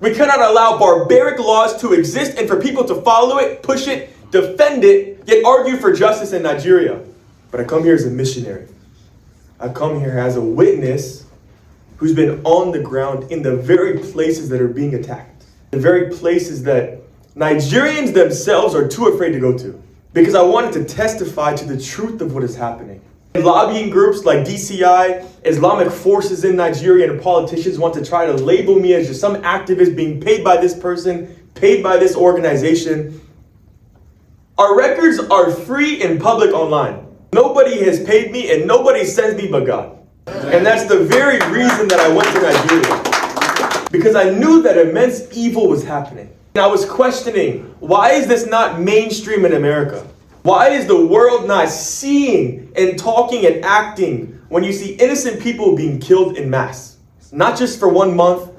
We cannot allow barbaric laws to exist and for people to follow it, push it, defend it, yet argue for justice in Nigeria. But I come here as a missionary. I come here as a witness who's been on the ground in the very places that are being attacked. The very places that Nigerians themselves are too afraid to go to. Because I wanted to testify to the truth of what is happening. Lobbying groups like DCI, Islamic forces in Nigeria, and politicians want to try to label me as just some activist being paid by this person, paid by this organization. Our records are free and public online. Nobody has paid me and nobody sends me but God. And that's the very reason that I went to Nigeria. Because I knew that immense evil was happening. And I was questioning, why is this not mainstream in America? Why is the world not seeing and talking and acting when you see innocent people being killed in mass? Not just for 1 month,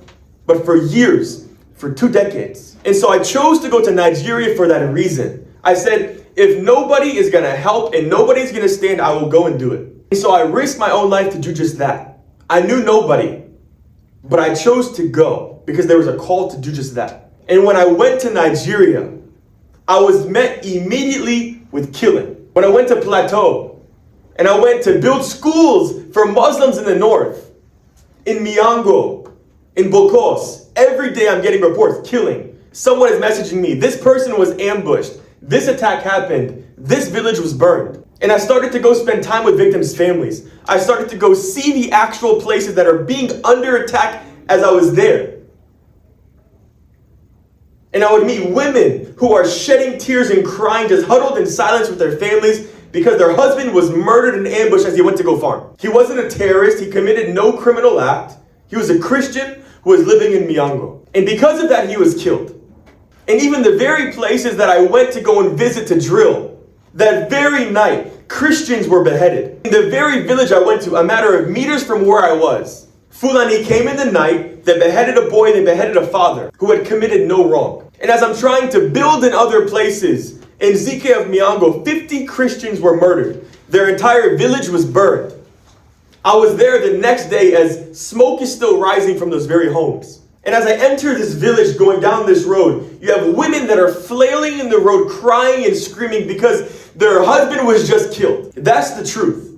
but for years, for 2 decades. And so I chose to go to Nigeria for that reason. I said, if nobody is going to help and nobody's going to stand, I will go and do it. And so I risked my own life to do just that. I knew nobody, but I chose to go because there was a call to do just that. And when I went to Nigeria, I was met immediately with killing. When I went to Plateau, and I went to build schools for Muslims in the north, in Miango, in Bokos, every day I'm getting reports, killing. Someone is messaging me, this person was ambushed, this attack happened, this village was burned. And I started to go spend time with victims' families. I started to go see the actual places that are being under attack as I was there. And I would meet women who are shedding tears and crying, just huddled in silence with their families because their husband was murdered in ambush as he went to go farm. He wasn't a terrorist. He committed no criminal act. He was a Christian who was living in Miango. And because of that, he was killed. And even the very places that I went to go and visit to drill, that very night, Christians were beheaded. In the very village I went to, a matter of meters from where I was, Fulani came in the night, they beheaded a boy, they beheaded a father who had committed no wrong. And as I'm trying to build in other places, in Zike of Miango, 50 Christians were murdered. Their entire village was burned. I was there the next day as smoke is still rising from those very homes. And as I enter this village going down this road, you have women that are flailing in the road, crying and screaming because their husband was just killed. That's the truth.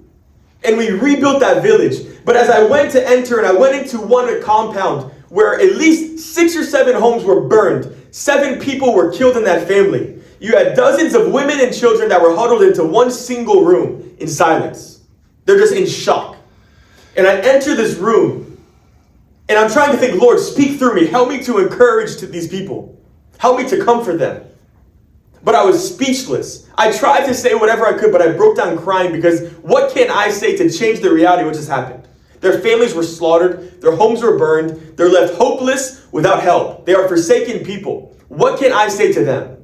And we rebuilt that village. But as I went to enter and I went into one compound where at least 6 or 7 homes were burned, 7 people were killed in that family. You had dozens of women and children that were huddled into one single room in silence. They're just in shock. And I enter this room and I'm trying to think, Lord, speak through me. Help me to encourage to these people. Help me to comfort them. But I was speechless. I tried to say whatever I could, but I broke down crying because what can I say to change the reality of what just happened? Their families were slaughtered. Their homes were burned. They're left hopeless without help. They are forsaken people. What can I say to them?